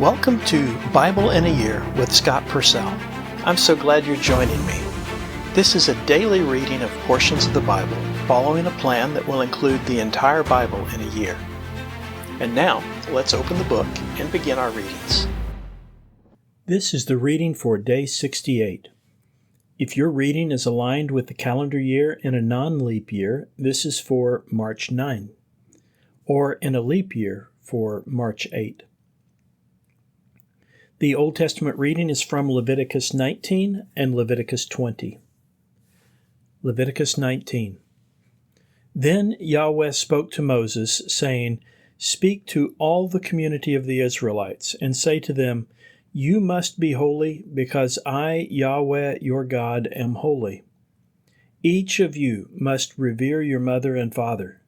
Welcome to Bible in a Year with Scott Purcell. I'm so glad you're joining me. This is a daily reading of portions of the Bible, following a plan that will include the entire Bible in a year. And now, let's open the book and begin our readings. This is the reading for day 68. If your reading is aligned with the calendar year in a non-leap year, this is for March 9, or in a leap year for March 8. The Old Testament reading is from Leviticus 19 and Leviticus 20. Leviticus 19. Then Yahweh spoke to Moses, saying, "Speak to all the community of the Israelites, and say to them, You must be holy, because I, Yahweh your God, am holy. Each of you must revere your mother and father,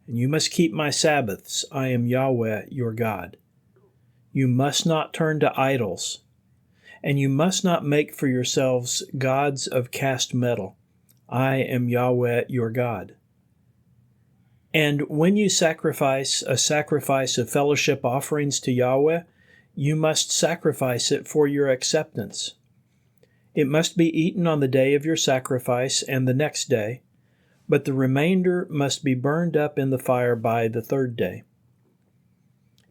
and you must keep my Sabbaths. I am Yahweh your God. You must not turn to idols, and you must not make for yourselves gods of cast metal. I am Yahweh your God. And when you sacrifice a sacrifice of fellowship offerings to Yahweh, you must sacrifice it for your acceptance. It must be eaten on the day of your sacrifice and the next day, but the remainder must be burned up in the fire by the third day.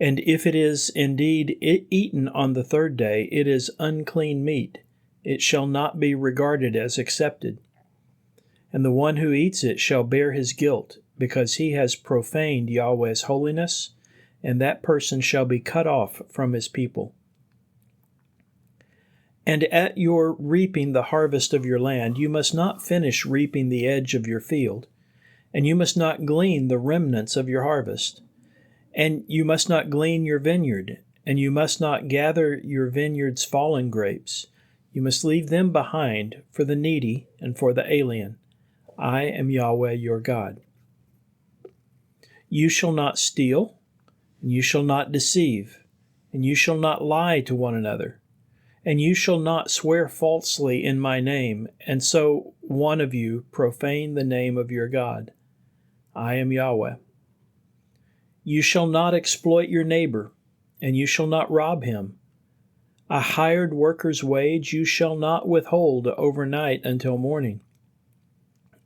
And if it is indeed eaten on the third day, it is unclean meat. It shall not be regarded as accepted. And the one who eats it shall bear his guilt, because he has profaned Yahweh's holiness, and that person shall be cut off from his people. And at your reaping the harvest of your land, you must not finish reaping the edge of your field, and you must not glean the remnants of your harvest. And you must not glean your vineyard, and you must not gather your vineyard's fallen grapes. You must leave them behind for the needy and for the alien. I am Yahweh your God. You shall not steal, and you shall not deceive, and you shall not lie to one another, and you shall not swear falsely in my name, and so one of you profane the name of your God. I am Yahweh. You shall not exploit your neighbor, and you shall not rob him. A hired worker's wage you shall not withhold overnight until morning.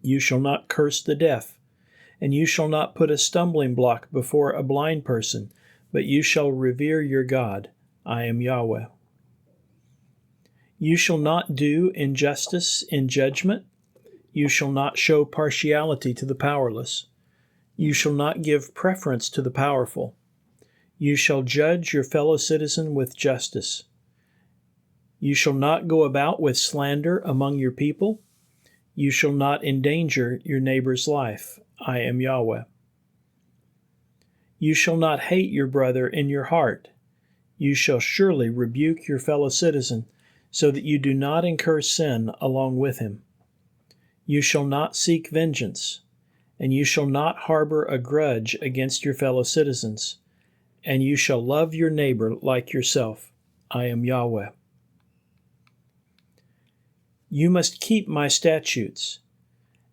You shall not curse the deaf, and you shall not put a stumbling block before a blind person, but you shall revere your God. I am Yahweh. You shall not do injustice in judgment. You shall not show partiality to the powerless. You shall not give preference to the powerful. You shall judge your fellow citizen with justice. You shall not go about with slander among your people. You shall not endanger your neighbor's life. I am Yahweh. You shall not hate your brother in your heart. You shall surely rebuke your fellow citizen, so that you do not incur sin along with him. You shall not seek vengeance, and you shall not harbor a grudge against your fellow citizens, and you shall love your neighbor like yourself. I am Yahweh. You must keep my statutes.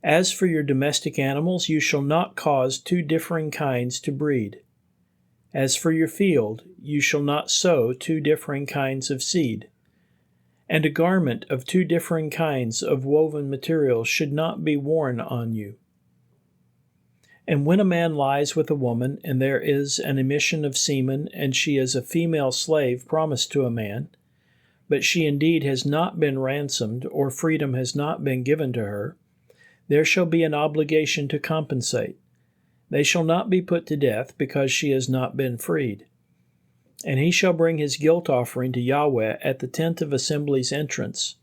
As for your domestic animals, you shall not cause two differing kinds to breed. As for your field, you shall not sow two differing kinds of seed. And a garment of two differing kinds of woven material should not be worn on you. And when a man lies with a woman, and there is an emission of semen, and she is a female slave promised to a man, but she indeed has not been ransomed, or freedom has not been given to her, there shall be an obligation to compensate. They shall not be put to death, because she has not been freed. And he shall bring his guilt offering to Yahweh at the tent of assembly's entrance,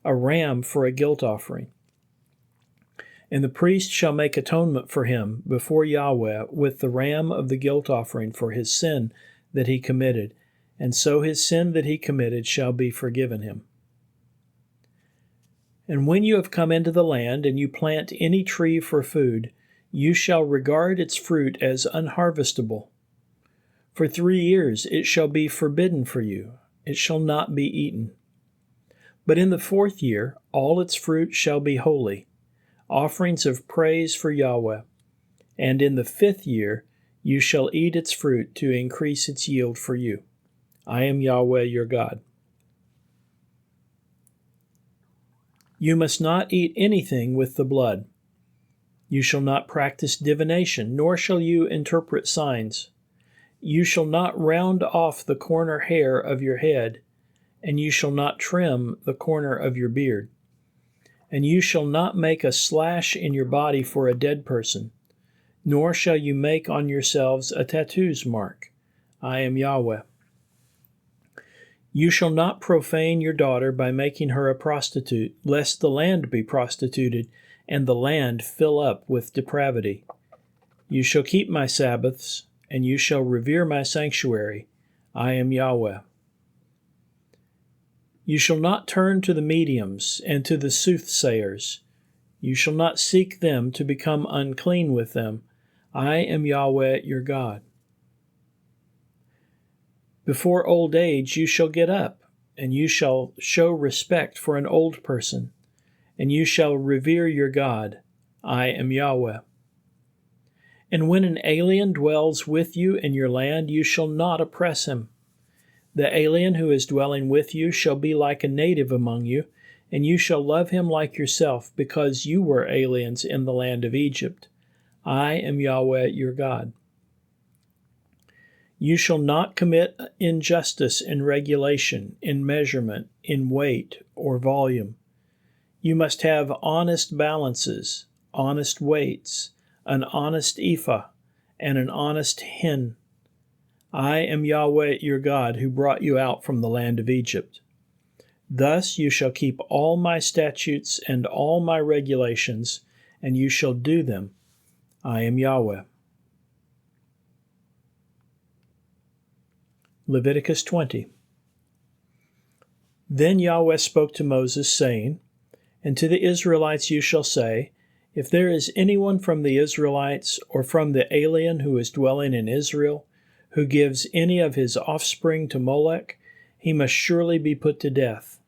a ram for a guilt offering. And the priest shall make atonement for him before Yahweh with the ram of the guilt offering for his sin that he committed, and so his sin that he committed shall be forgiven him. And when you have come into the land, and you plant any tree for food, you shall regard its fruit as unharvestable. For 3 years it shall be forbidden for you, it shall not be eaten. But in the 4th year all its fruit shall be holy, offerings of praise for Yahweh. And in the 5th year you shall eat its fruit to increase its yield for you. I am Yahweh your God. You must not eat anything with the blood. You shall not practice divination, nor shall you interpret signs. You shall not round off the corner hair of your head, and you shall not trim the corner of your beard. And you shall not make a slash in your body for a dead person, nor shall you make on yourselves a tattoo's mark. I am Yahweh. You shall not profane your daughter by making her a prostitute, lest the land be prostituted, and the land fill up with depravity. You shall keep my Sabbaths, and you shall revere my sanctuary. I am Yahweh. You shall not turn to the mediums and to the soothsayers. You shall not seek them to become unclean with them. I am Yahweh your God. Before old age you shall get up, and you shall show respect for an old person, and you shall revere your God. I am Yahweh. And when an alien dwells with you in your land, you shall not oppress him. The alien who is dwelling with you shall be like a native among you, and you shall love him like yourself, because you were aliens in the land of Egypt. I am Yahweh your God. You shall not commit injustice in regulation, in measurement, in weight, or volume. You must have honest balances, honest weights, an honest ephah, and an honest hin. I am Yahweh your God, who brought you out from the land of Egypt. Thus you shall keep all my statutes and all my regulations, and you shall do them. I am Yahweh. Leviticus 20. Then Yahweh spoke to Moses, saying, And to the Israelites you shall say, If there is anyone from the Israelites or from the alien who is dwelling in Israel, who gives any of his offspring to Molech, he must surely be put to death.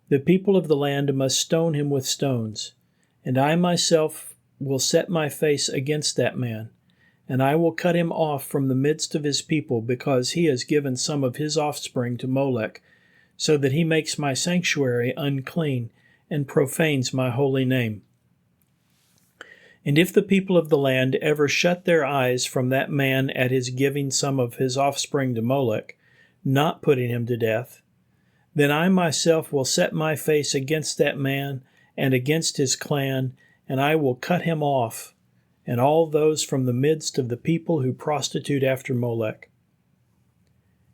The people of the land must stone him with stones, and I myself will set my face against that man, and I will cut him off from the midst of his people, because he has given some of his offspring to Molech, so that he makes my sanctuary unclean and profanes my holy name. And if the people of the land ever shut their eyes from that man at his giving some of his offspring to Molech, not putting him to death, then I myself will set my face against that man and against his clan, and I will cut him off, and all those from the midst of the people who prostitute after Molech.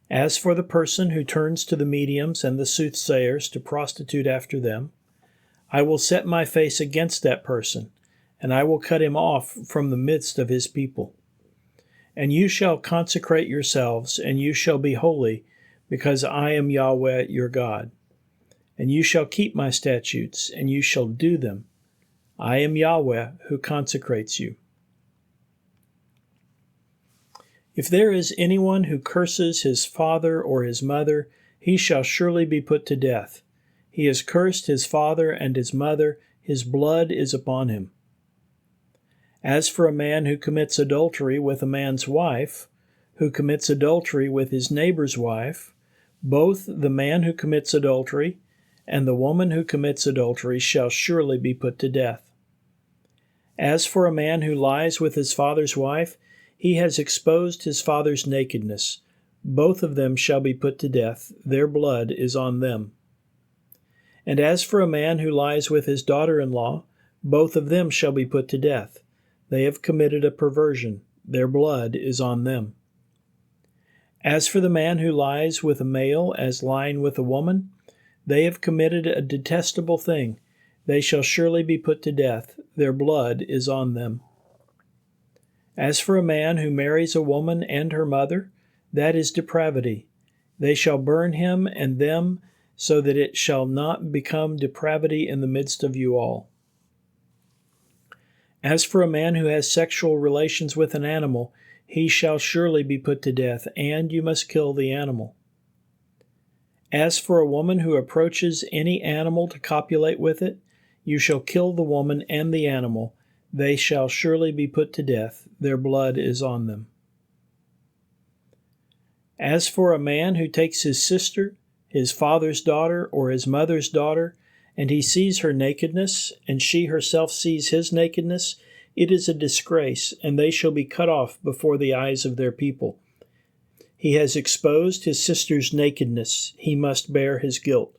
As for the person who turns to the mediums and the soothsayers to prostitute after them, I will set my face against that person, and I will cut him off from the midst of his people. And you shall consecrate yourselves, and you shall be holy, because I am Yahweh your God. And you shall keep my statutes, and you shall do them. I am Yahweh who consecrates you. If there is anyone who curses his father or his mother, he shall surely be put to death. He has cursed his father and his mother, his blood is upon him. As for a man who commits adultery with a man's wife, who commits adultery with his neighbor's wife, both the man who commits adultery and the woman who commits adultery shall surely be put to death. As for a man who lies with his father's wife, he has exposed his father's nakedness. Both of them shall be put to death. Their blood is on them. And as for a man who lies with his daughter-in-law, both of them shall be put to death. They have committed a perversion. Their blood is on them. As for the man who lies with a male as lying with a woman, they have committed a detestable thing. They shall surely be put to death. Their blood is on them. As for a man who marries a woman and her mother, that is depravity. They shall burn him and them, so that it shall not become depravity in the midst of you all. As for a man who has sexual relations with an animal, he shall surely be put to death, and you must kill the animal. As for a woman who approaches any animal to copulate with it, you shall kill the woman and the animal. They shall surely be put to death. Their blood is on them. As for a man who takes his sister, his father's daughter, or his mother's daughter, and he sees her nakedness, and she herself sees his nakedness, it is a disgrace, and they shall be cut off before the eyes of their people. He has exposed his sister's nakedness, he must bear his guilt.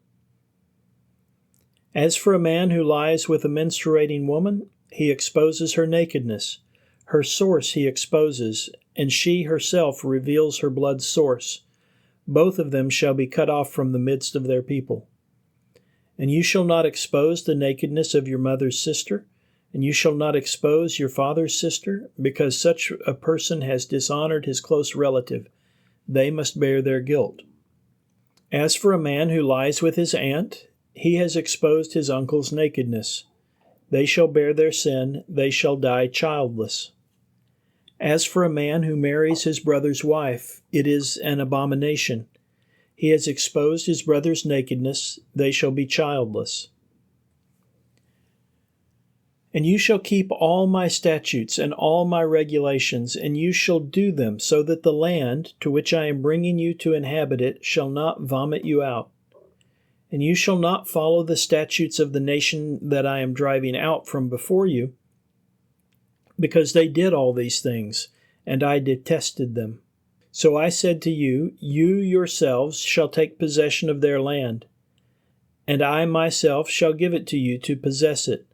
As for a man who lies with a menstruating woman, he exposes her nakedness. Her source he exposes, and she herself reveals her blood's source. Both of them shall be cut off from the midst of their people. And you shall not expose the nakedness of your mother's sister, and you shall not expose your father's sister, because such a person has dishonored his close relative. They must bear their guilt. As for a man who lies with his aunt, he has exposed his uncle's nakedness. They shall bear their sin, they shall die childless. As for a man who marries his brother's wife, it is an abomination. He has exposed his brother's nakedness, they shall be childless. And you shall keep all my statutes and all my regulations, and you shall do them, so that the land to which I am bringing you to inhabit it shall not vomit you out. And you shall not follow the statutes of the nation that I am driving out from before you, because they did all these things, and I detested them. So I said to you, you yourselves shall take possession of their land, and I myself shall give it to you to possess it,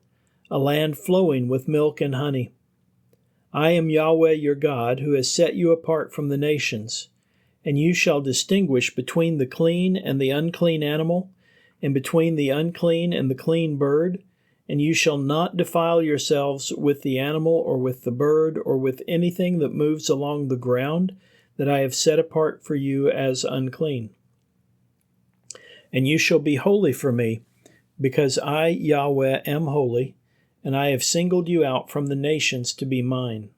a land flowing with milk and honey. I am Yahweh your God, who has set you apart from the nations, and you shall distinguish between the clean and the unclean animal, and between the unclean and the clean bird, and you shall not defile yourselves with the animal or with the bird or with anything that moves along the ground that I have set apart for you as unclean. And you shall be holy for me, because I, Yahweh, am holy, and I have singled you out from the nations to be mine.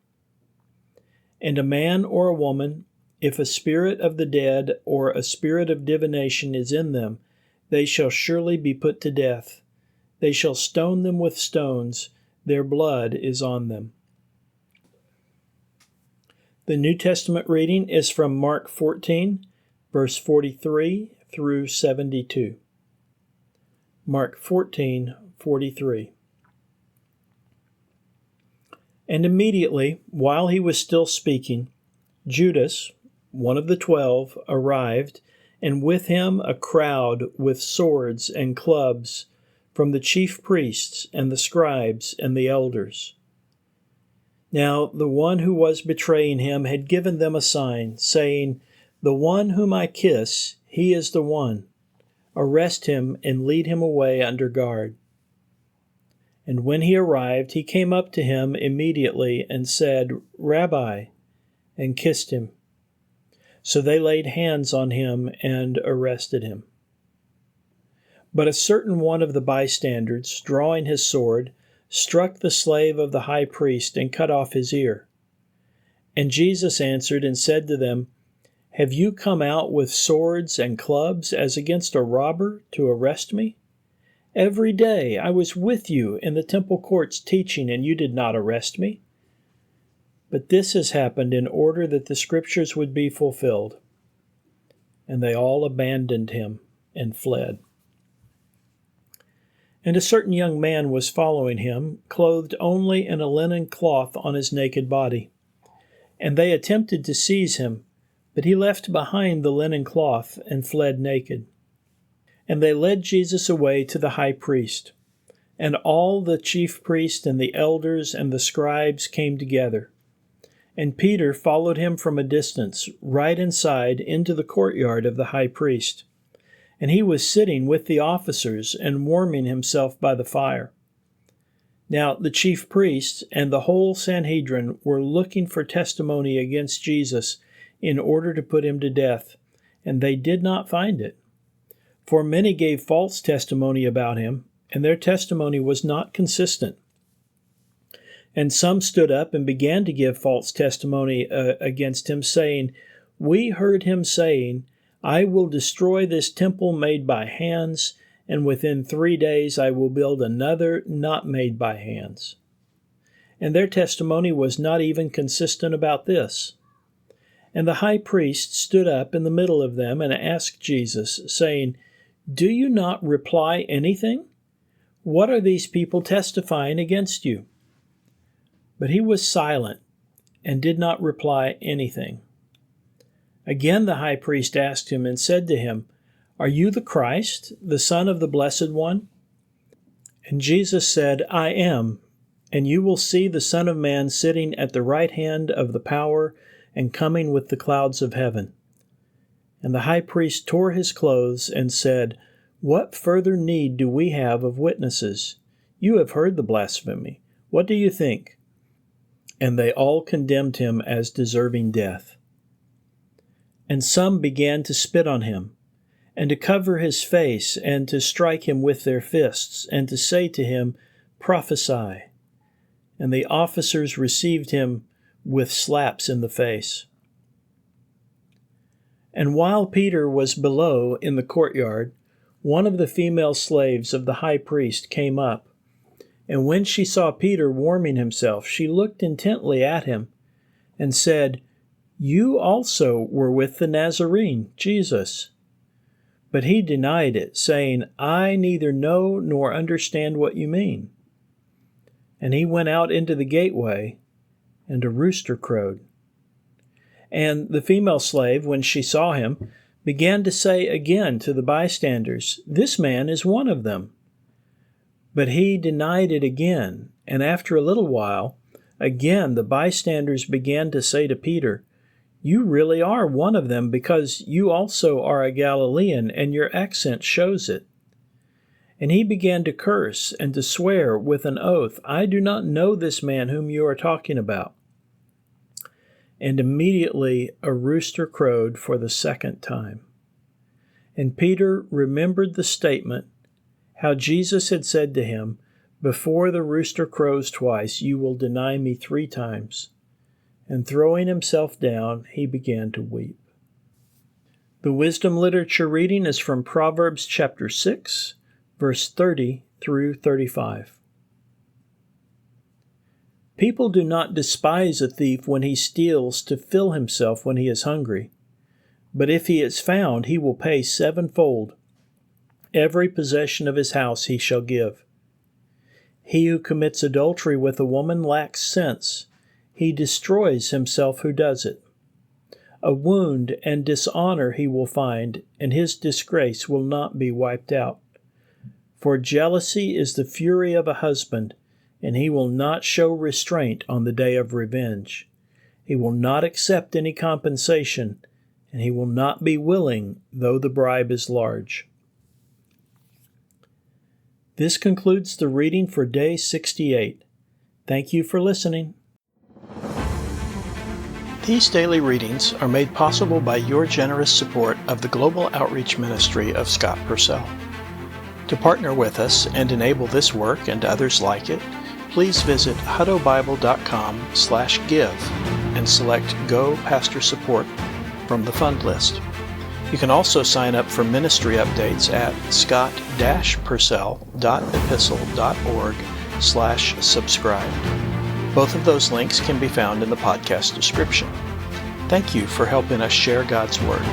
And a man or a woman, if a spirit of the dead or a spirit of divination is in them, they shall surely be put to death. They shall stone them with stones, their blood is on them. The New Testament reading is from Mark 14, verse 43 through 72. Mark 14:43. And immediately, while he was still speaking, Judas, one of the 12, arrived, and with him a crowd with swords and clubs from the chief priests and the scribes and the elders. Now the one who was betraying him had given them a sign, saying, "The one whom I kiss, he is the one. Arrest him and lead him away under guard." And when he arrived, he came up to him immediately and said, "Rabbi," and kissed him. So they laid hands on him and arrested him. But a certain one of the bystanders, drawing his sword, struck the slave of the high priest and cut off his ear. And Jesus answered and said to them, "Have you come out with swords and clubs as against a robber to arrest me? Every day I was with you in the temple courts teaching, and you did not arrest me. But this has happened in order that the scriptures would be fulfilled." And they all abandoned him and fled. And a certain young man was following him, clothed only in a linen cloth on his naked body. And they attempted to seize him, but he left behind the linen cloth and fled naked. And they led Jesus away to the high priest. And all the chief priests and the elders and the scribes came together. And Peter followed him from a distance, right inside into the courtyard of the high priest. And he was sitting with the officers and warming himself by the fire. Now the chief priests and the whole Sanhedrin were looking for testimony against Jesus in order to put him to death, and they did not find it. For many gave false testimony about him, and their testimony was not consistent. And some stood up and began to give false testimony against him, saying, "We heard him saying, 'I will destroy this temple made by hands, and within 3 days I will build another not made by hands.' And their testimony was not even consistent about this. And the high priest stood up in the middle of them and asked Jesus, saying, "Do you not reply anything? What are these people testifying against you?" But he was silent and did not reply anything. Again the high priest asked him and said to him, "Are you the Christ, the Son of the Blessed One?" And Jesus said, "I am, and you will see the Son of Man sitting at the right hand of the power and coming with the clouds of heaven." And the high priest tore his clothes and said, "What further need do we have of witnesses? You have heard the blasphemy. What do you think?" And they all condemned him as deserving death. And some began to spit on him, and to cover his face, and to strike him with their fists, and to say to him, "Prophesy." And the officers received him with slaps in the face. And while Peter was below in the courtyard, one of the female slaves of the high priest came up. And when she saw Peter warming himself, she looked intently at him and said, "You also were with the Nazarene, Jesus." But he denied it, saying, "I neither know nor understand what you mean." And he went out into the gateway, and a rooster crowed. And the female slave, when she saw him, began to say again to the bystanders, "This man is one of them." But he denied it again, and after a little while, again the bystanders began to say to Peter, "You really are one of them, because you also are a Galilean, and your accent shows it." And he began to curse and to swear with an oath, "I do not know this man whom you are talking about." And immediately a rooster crowed for the second time. And Peter remembered the statement, how Jesus had said to him, "Before the rooster crows twice, you will deny me 3 times." And throwing himself down, he began to weep. The wisdom literature reading is from Proverbs chapter 6, verse 30 through 35. People do not despise a thief when he steals to fill himself when he is hungry. But if he is found, he will pay 7-fold. Every possession of his house he shall give. He who commits adultery with a woman lacks sense. He destroys himself who does it. A wound and dishonor he will find, and his disgrace will not be wiped out. For jealousy is the fury of a husband, and he will not show restraint on the day of revenge. He will not accept any compensation, and he will not be willing, though the bribe is large. This concludes the reading for day 68. Thank you for listening. These daily readings are made possible by your generous support of the Global Outreach Ministry of Scott Purcell. To partner with us and enable this work and others like it, please visit huttobible.com/give and select Go Pastor Support from the fund list. You can also sign up for ministry updates at scott-purcell.epistle.org/subscribe. Both of those links can be found in the podcast description. Thank you for helping us share God's Word.